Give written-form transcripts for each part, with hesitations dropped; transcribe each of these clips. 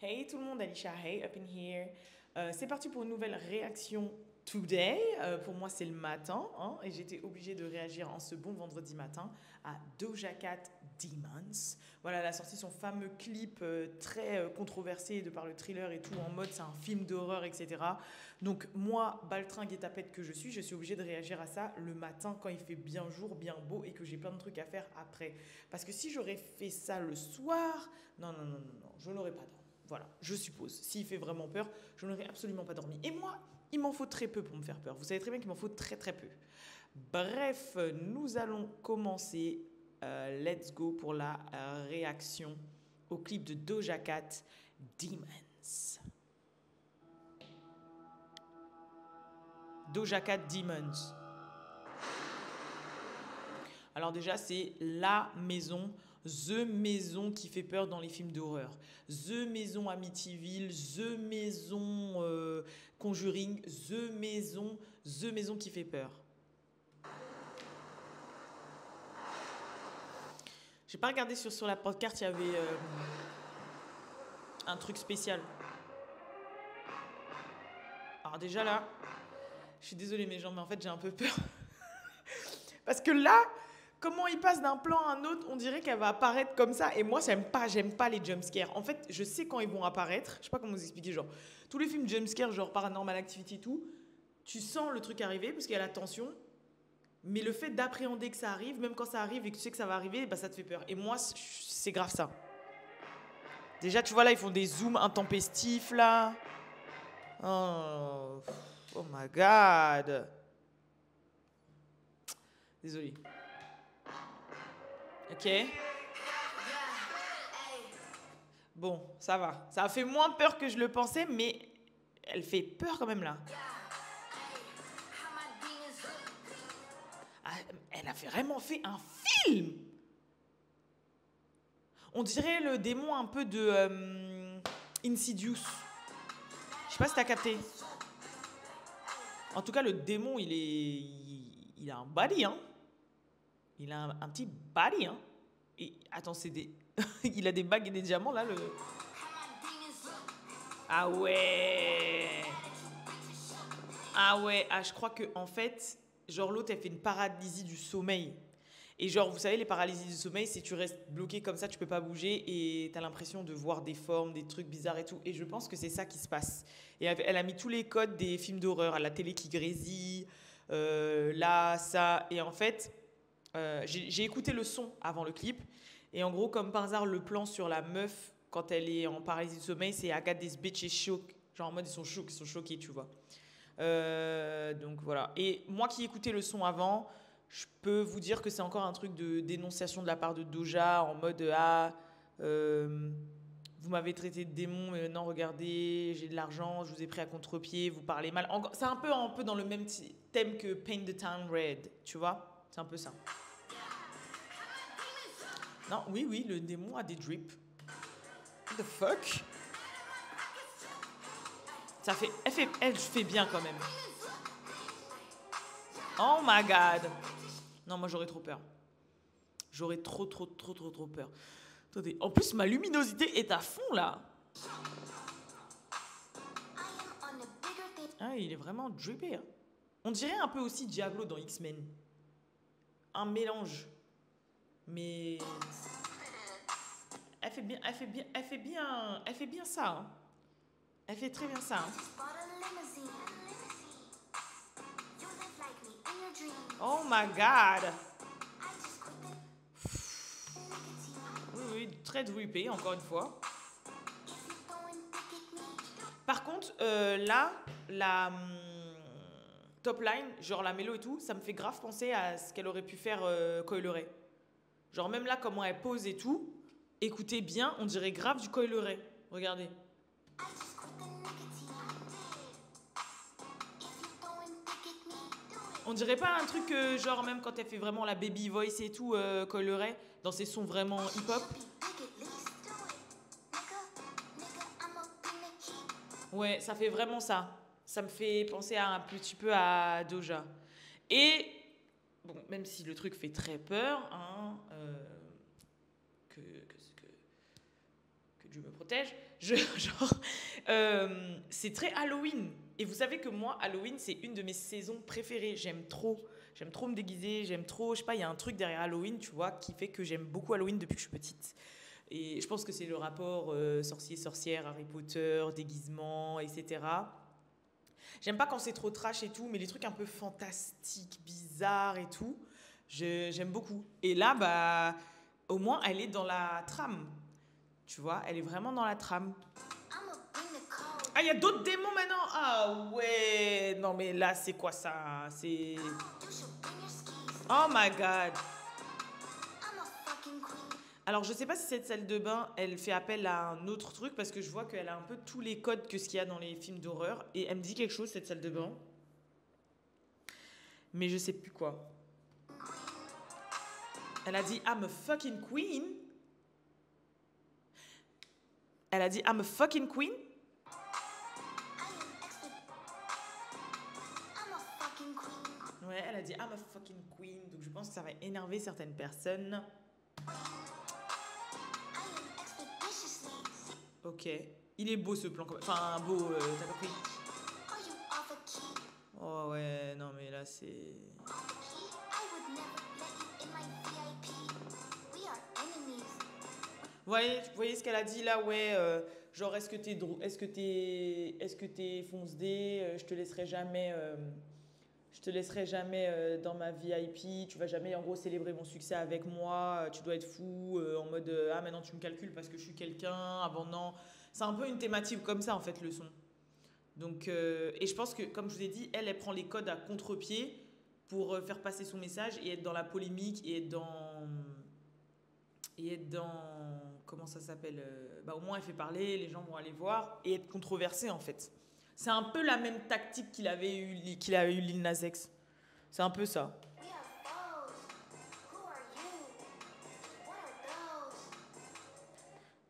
Hey tout le monde, Alicia, hey, up in here. C'est parti pour une nouvelle réaction today. Pour moi, c'est le matin hein, et j'étais obligée de réagir en ce bon vendredi matin à Doja Cat Demons. Voilà, elle a sorti son fameux clip très controversé de par le thriller et tout, en mode c'est un film d'horreur, etc. Donc moi, baltringue et tapette que je suis obligée de réagir à ça le matin quand il fait bien jour, bien beau et que j'ai plein de trucs à faire après. Parce que si j'aurais fait ça le soir, non, je n'aurais pas dormi. Voilà, je suppose. S'il fait vraiment peur, je n'aurais absolument pas dormi. Et moi, il m'en faut très peu pour me faire peur. Vous savez très bien qu'il m'en faut très très peu. Bref, nous allons commencer. Let's go pour la réaction au clip de Doja Cat, Demons. Doja Cat, Demons. Alors déjà, c'est la maison, the maison qui fait peur dans les films d'horreur. The maison Amityville, the maison Conjuring, the maison qui fait peur. J'ai pas regardé sur la pancarte, il y avait un truc spécial. Alors déjà là, je suis désolée mes gens, mais en fait j'ai un peu peur. Parce que là, comment il passe d'un plan à un autre, on dirait qu'elle va apparaître comme ça. Et moi, j'aime pas les jumpscares. En fait, je sais quand ils vont apparaître. Je sais pas comment vous expliquer, genre, tous les films jumpscares, genre Paranormal Activity et tout, tu sens le truc arriver parce qu'il y a la tension. Mais le fait d'appréhender que ça arrive, même quand ça arrive et que tu sais que ça va arriver, bah ça te fait peur. Et moi, c'est grave ça. Déjà, tu vois là, ils font des zooms intempestifs là. Oh my god. Désolée. Ok. Bon, ça va. Ça a fait moins peur que je le pensais, mais elle fait peur quand même là. Ah, elle a vraiment fait un film. On dirait le démon un peu de Insidious. Je sais pas si t'as capté. En tout cas, le démon, il a un body, hein. Il a un petit body, hein. Et attends, c'est des... il a des bagues et des diamants, là, le... Ah ouais. Ah ouais, ah, je crois que en fait, genre l'autre, elle fait une paralysie du sommeil. Et genre, vous savez, les paralysies du sommeil, c'est tu restes bloqué comme ça, tu peux pas bouger et t'as l'impression de voir des formes, des trucs bizarres et tout. Et je pense que c'est ça qui se passe. Et elle a mis tous les codes des films d'horreur, à la télé qui grésille, là, ça. Et en fait, j'ai écouté le son avant le clip. Et en gros, comme par hasard, le plan sur la meuf, quand elle est en paralysie du sommeil, c'est I got this bitch is shook. Genre en mode, ils sont choqués, tu vois. Donc voilà. Et moi qui écoutais le son avant, je peux vous dire que c'est encore un truc de dénonciation de la part de Doja en mode vous m'avez traité de démon, mais non, regardez, j'ai de l'argent, je vous ai pris à contre-pied, vous parlez mal. C'est un peu dans le même thème que Paint the Town Red, tu vois. C'est un peu ça. Non, oui, le démon a des drips. What the fuck? Elle fait bien quand même. Oh my god. Non, moi j'aurais trop peur. J'aurais trop peur. Attendez, en plus ma luminosité est à fond là. Ah, il est vraiment drippé. Hein. On dirait un peu aussi Diablo dans X-Men. Un mélange. Mais elle fait bien ça. Hein. Elle fait très bien ça. Hein. Oh my god. Oui, très drippé, encore une fois. Par contre, là, la top line, genre la mélo et tout, ça me fait grave penser à ce qu'elle aurait pu faire Coi Leray. Genre même là, comment elle pose et tout, écoutez bien, on dirait grave du Coi Leray. Regardez. On dirait pas un truc genre même quand elle fait vraiment la baby voice et tout, Coi Leray, dans ses sons vraiment hip-hop. Ouais, ça fait vraiment ça. Ça me fait penser un petit peu à Doja. Et, bon, même si le truc fait très peur, hein, que Dieu me protège, Genre, c'est très Halloween. Et vous savez que moi, Halloween, c'est une de mes saisons préférées. J'aime trop. J'aime trop me déguiser. J'aime trop, je sais pas, il y a un truc derrière Halloween, tu vois, qui fait que j'aime beaucoup Halloween depuis que je suis petite. Et je pense que c'est le rapport sorcier, sorcière, Harry Potter, déguisement, etc. J'aime pas quand c'est trop trash et tout, mais les trucs un peu fantastiques, bizarres et tout, j'aime beaucoup. Et là, bah, au moins, elle est dans la trame. Tu vois, elle est vraiment dans la trame. Ah, il y a d'autres démons maintenant. Ah ouais. Non, mais là, c'est quoi ça? C'est... Oh my God. Alors, je sais pas si cette salle de bain, elle fait appel à un autre truc, parce que je vois qu'elle a un peu tous les codes que ce qu'il y a dans les films d'horreur. Et elle me dit quelque chose, cette salle de bain. Mais je sais plus quoi. Elle a dit I'm a fucking queen. Elle a dit I'm a fucking queen. Ouais, elle a dit I'm a fucking queen. Donc je pense que ça va énerver certaines personnes. Ok. Il est beau ce plan. Enfin, beau, t'as compris? Oh ouais, non mais là c'est... Vous voyez ce qu'elle a dit là, ouais, genre est-ce que t'es fonce D, je te laisserai jamais dans ma VIP, tu vas jamais en gros célébrer mon succès avec moi, tu dois être fou, en mode ah maintenant tu me calcules parce que je suis quelqu'un, avant non. C'est un peu une thématique comme ça en fait le son. Donc, et je pense que comme je vous ai dit, elle prend les codes à contre-pied pour faire passer son message et être dans la polémique et être dans comment ça s'appelle bah au moins elle fait parler, les gens vont aller voir et être controversée en fait. C'est un peu la même tactique qu'il a eu Lil Nas X. C'est un peu ça.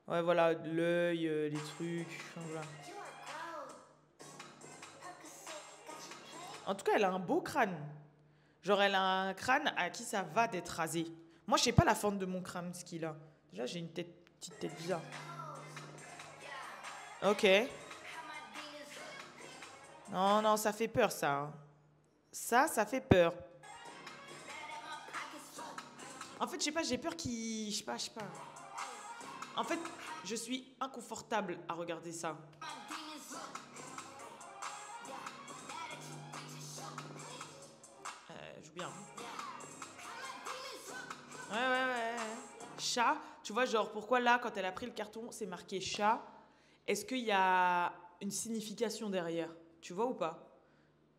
Ouais voilà, l'œil, les trucs, voilà. En tout cas, elle a un beau crâne. Genre elle a un crâne à qui ça va d'être rasé. Moi, je sais pas la forme de mon crâne ce qu'il a. Déjà, j'ai une petite tête bizarre. Ok. Non, non, ça fait peur, ça. Ça fait peur. En fait, je sais pas, j'ai peur qu'il... Je sais pas. En fait, je suis inconfortable à regarder ça. Joue bien. Ouais, ouais, ouais. Chat, tu vois, genre, pourquoi là, quand elle a pris le carton, c'est marqué chat? Est-ce qu'il y a une signification derrière? Tu vois ou pas?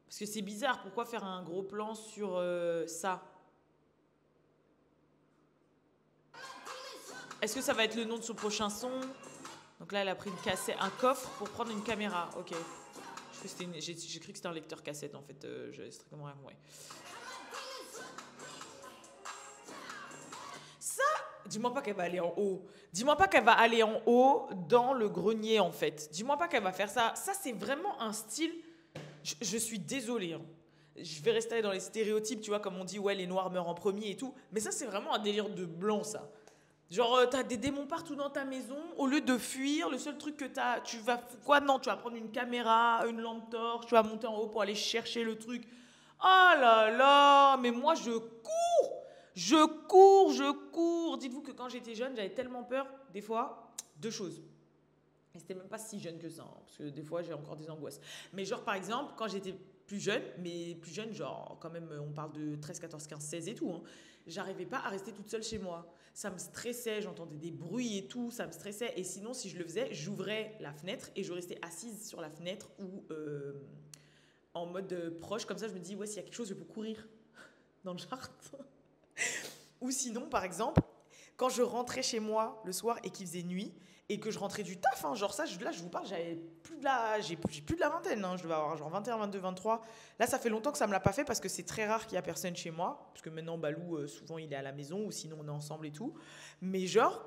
Parce que c'est bizarre, pourquoi faire un gros plan sur ça? Est-ce que ça va être le nom de son prochain son? Donc là, elle a pris une cassette, un coffre pour prendre une caméra. Ok. J'ai cru que c'était un lecteur cassette en fait. J'ai strictement rien compris. Ça, dis-moi pas qu'elle va aller en haut. Dis-moi pas qu'elle va aller en haut dans le grenier en fait. Dis-moi pas qu'elle va faire ça. Ça, c'est vraiment un style. Je suis désolée. Hein. Je vais rester dans les stéréotypes, tu vois, comme on dit, ouais, les noirs meurent en premier et tout. Mais ça, c'est vraiment un délire de blanc, ça. Genre, t'as des démons partout dans ta maison. Au lieu de fuir, le seul truc que t'as, tu vas... Quoi? Non, tu vas prendre une caméra, une lampe torche, tu vas monter en haut pour aller chercher le truc. Oh là là, mais moi, je cours. Je cours, je cours. Dites-vous que quand j'étais jeune, j'avais tellement peur, des fois, deux choses. Et c'était même pas si jeune que ça, hein, parce que des fois, j'ai encore des angoisses. Mais genre, par exemple, quand j'étais plus jeune, mais plus jeune, genre, quand même, on parle de 13, 14, 15, 16 et tout, hein, j'arrivais pas à rester toute seule chez moi. Ça me stressait, j'entendais des bruits et tout, ça me stressait. Et sinon, si je le faisais, j'ouvrais la fenêtre et je restais assise sur la fenêtre ou en mode proche. Comme ça, je me dis, ouais, s'il y a quelque chose, je peux courir dans le jardin. Ou sinon, par exemple, quand je rentrais chez moi le soir et qu'il faisait nuit et que je rentrais du taf, hein, genre ça, là je vous parle, j'ai plus de la vingtaine, hein, je devais avoir genre 21, 22, 23. Là, ça fait longtemps que ça me l'a pas fait parce que c'est très rare qu'il y a personne chez moi, parce que maintenant Balou, souvent il est à la maison ou sinon on est ensemble et tout. Mais genre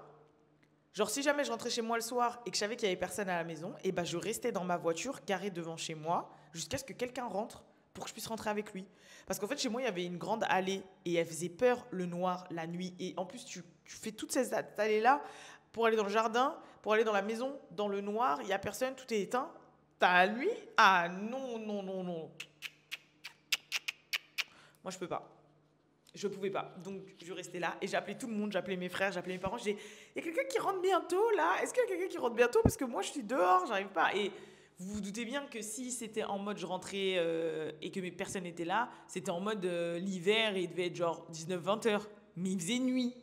si jamais je rentrais chez moi le soir et que je savais qu'il y avait personne à la maison, et ben je restais dans ma voiture garée devant chez moi jusqu'à ce que quelqu'un rentre pour que je puisse rentrer avec lui. Parce qu'en fait, chez moi, il y avait une grande allée et elle faisait peur le noir, la nuit. Et en plus, tu fais toutes ces allées-là pour aller dans le jardin, pour aller dans la maison, dans le noir, il n'y a personne, tout est éteint. T'as la nuit? Ah non, non, non, non. Moi, je peux pas. Je pouvais pas. Donc, je restais là et j'appelais tout le monde. J'appelais mes frères, j'appelais mes parents. Je disais, il y a quelqu'un qui rentre bientôt là? Est-ce qu'il y a quelqu'un qui rentre bientôt? Parce que moi, je suis dehors, j'arrive pas. Et vous vous doutez bien que si c'était en mode je rentrais et que mes personnes étaient là, c'était en mode l'hiver et il devait être genre 19-20 heures. Mais il faisait nuit.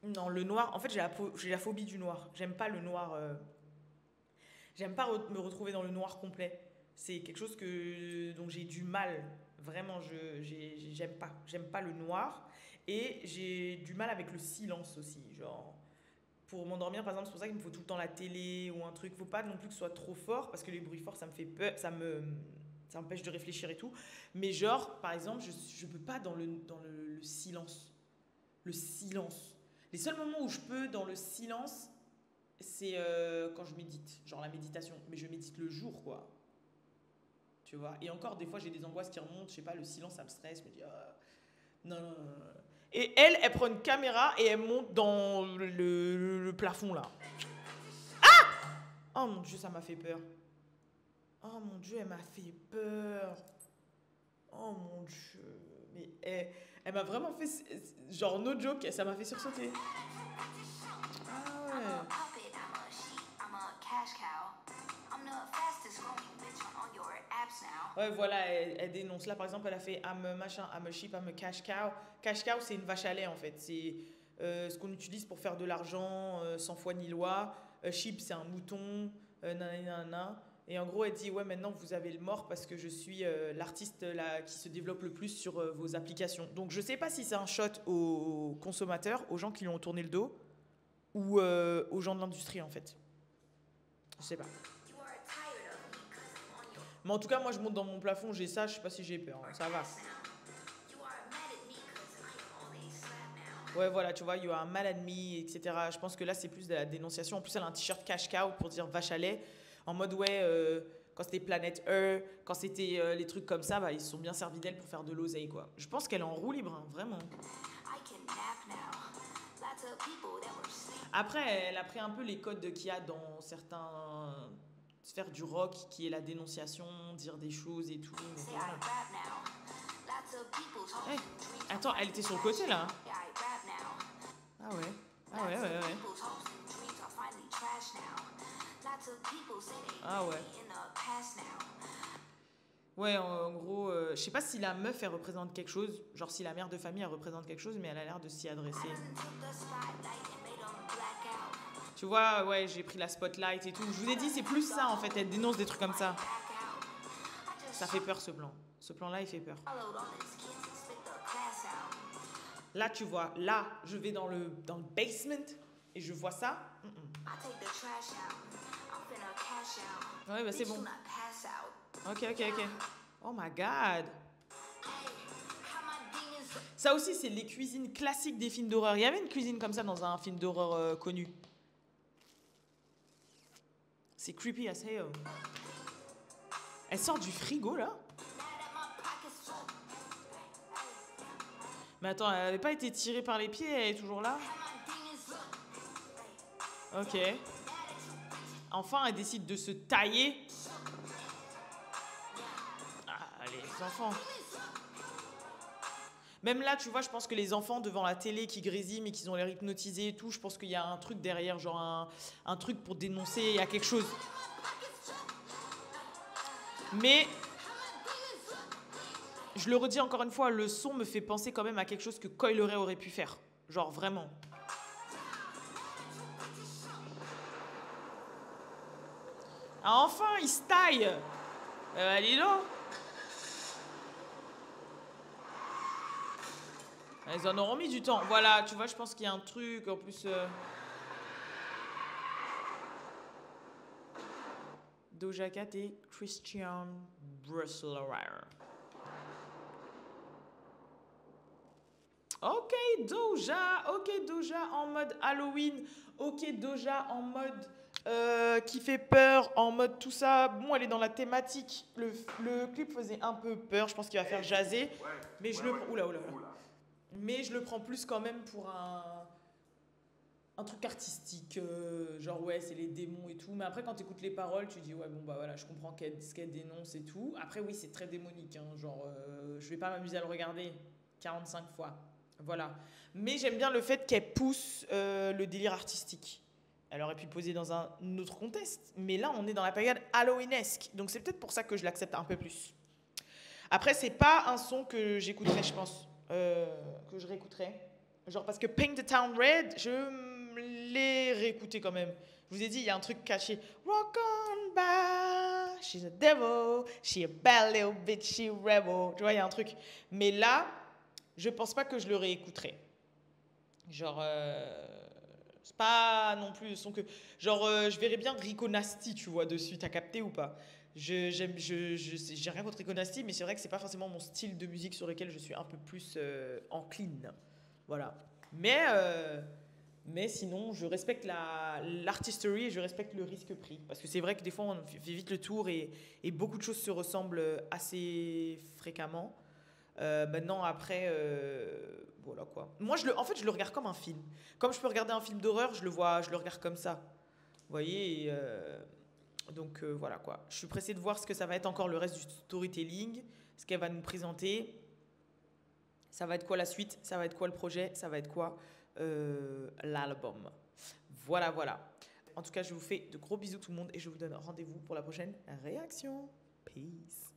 Non, le noir, en fait, j'ai la phobie du noir. J'aime pas le noir. J'aime pas me retrouver dans le noir complet. C'est quelque chose dont j'ai du mal. Vraiment, j'aime pas. J'aime pas le noir. Et j'ai du mal avec le silence aussi. Genre, pour m'endormir, par exemple, c'est pour ça qu'il me faut tout le temps la télé ou un truc. Faut pas non plus que ce soit trop fort, parce que les bruits forts, ça me fait peur, ça m'empêche de réfléchir et tout. Mais genre, par exemple, je peux pas dans le silence. Le silence. Les seuls moments où je peux dans le silence, c'est quand je médite. Genre la méditation. Mais je médite le jour, quoi. Tu vois. Et encore, des fois, j'ai des angoisses qui remontent. Je sais pas, le silence, ça me stresse. Je me dis, ah, non, non, non, non. Et elle prend une caméra et elle monte dans le plafond, là. Oh mon Dieu, ça m'a fait peur. Oh mon Dieu, elle m'a fait peur. Oh mon Dieu. Mais elle m'a vraiment fait. Genre, no joke, ça m'a fait sursauter. Ah ouais. Ouais, voilà, elle dénonce. Là, par exemple, elle a fait I'm a machin, I'm a sheep, I'm a cash cow. Cash cow, c'est une vache à lait, en fait. C'est ce qu'on utilise pour faire de l'argent sans foi ni loi. Sheep, c'est un mouton, nanana. Et en gros, elle dit, ouais, maintenant, vous avez le mort parce que je suis l'artiste là, qui se développe le plus sur vos applications. Donc, je sais pas si c'est un shot aux consommateurs, aux gens qui lui ont tourné le dos, ou aux gens de l'industrie, en fait. Je sais pas. Mais en tout cas, moi, je monte dans mon plafond, j'ai ça, je sais pas si j'ai peur. Hein, ça va. Ouais, voilà, tu vois, you are mad at me, etc. Je pense que là, c'est plus de la dénonciation. En plus, elle a un t-shirt cash cow pour dire vache à lait. En mode, ouais, quand c'était Planète Earth, quand c'était les trucs comme ça, bah, ils se sont bien servis d'elle pour faire de l'oseille, quoi. Je pense qu'elle est en roue libre, hein, vraiment. Après, elle a pris un peu les codes qu'il y a dans certains sphères du rock, qui est la dénonciation, dire des choses et tout. Voilà. Hey, attends, elle était sur le côté, là. Ah ouais. Ah ouais, ouais, ouais. Ah ouais. Ouais, en gros, je sais pas si la meuf, elle représente quelque chose. Genre si la mère de famille, elle représente quelque chose, mais elle a l'air de s'y adresser. Tu vois, ouais, j'ai pris la spotlight et tout. Je vous ai dit, c'est plus ça, en fait. Elle dénonce des trucs comme ça. Ça fait peur, ce plan. Ce plan-là, il fait peur. Là, tu vois, là, je vais dans le basement et je vois ça. Ouais, bah c'est bon. Ok, ok, ok. Oh my god. Ça aussi, c'est les cuisines classiques des films d'horreur. Il y avait une cuisine comme ça dans un film d'horreur connu. C'est creepy as hell. Elle sort du frigo, là. Mais attends, elle n'avait pas été tirée par les pieds, elle est toujours là. Ok. Enfin, elle décide de se tailler. Ah, les enfants. Même là, tu vois, je pense que les enfants devant la télé qui grésillent mais qui ont l'air hypnotisés et tout, je pense qu'il y a un truc derrière, genre un truc pour dénoncer, il y a quelque chose. Mais, je le redis encore une fois, le son me fait penser quand même à quelque chose que Coil Ray aurait pu faire. Genre, vraiment. Ah, enfin, il se taille. Dis donc. Ils en auront mis du temps. Voilà, tu vois, je pense qu'il y a un truc, en plus... Doja Cat et Christian Brusselwire. Ok Doja en mode Halloween. Ok Doja en mode qui fait peur, en mode tout ça. Bon, elle est dans la thématique. Le clip faisait un peu peur. Je pense qu'il va faire jaser. Mais je le... Oula. Mais je le prends plus quand même pour un... un truc artistique, genre ouais, c'est les démons et tout. Mais après, quand tu écoutes les paroles, tu dis ouais, bon bah voilà, je comprends ce qu'elle dénonce et tout. Après, oui, c'est très démonique, hein, genre je vais pas m'amuser à le regarder 45 fois. Voilà. Mais j'aime bien le fait qu'elle pousse le délire artistique. Elle aurait pu le poser dans un autre contexte, mais là, on est dans la période Halloweenesque. Donc c'est peut-être pour ça que je l'accepte un peu plus. Après, c'est pas un son que j'écouterais, je pense, que je réécouterais. Genre, parce que Paint the Town Red, je l'ai réécouté quand même. Je vous ai dit, il y a un truc caché. Rock on by, she's a devil, she a bad little bitch, she a rebel. Tu vois, il y a un truc. Mais là, je pense pas que je le réécouterai. Genre, c'est pas non plus le son que. Genre, je verrais bien Rico Nasty, tu vois, dessus. T'as capté ou pas? J'ai rien contre Rico Nasty, mais c'est vrai que c'est pas forcément mon style de musique sur lequel je suis un peu plus encline. Voilà. Mais sinon, je respecte l'artisterie et je respecte le risque pris. Parce que c'est vrai que des fois, on fait vite le tour et beaucoup de choses se ressemblent assez fréquemment. Maintenant, après, voilà quoi. Moi, en fait, je le regarde comme un film. Comme je peux regarder un film d'horreur, je le regarde comme ça. Vous voyez donc voilà quoi. Je suis pressée de voir ce que ça va être encore le reste du storytelling, ce qu'elle va nous présenter. Ça va être quoi la suite? Ça va être quoi le projet? Ça va être quoi l'album? Voilà, voilà. En tout cas, je vous fais de gros bisous tout le monde et je vous donne rendez-vous pour la prochaine réaction. Peace.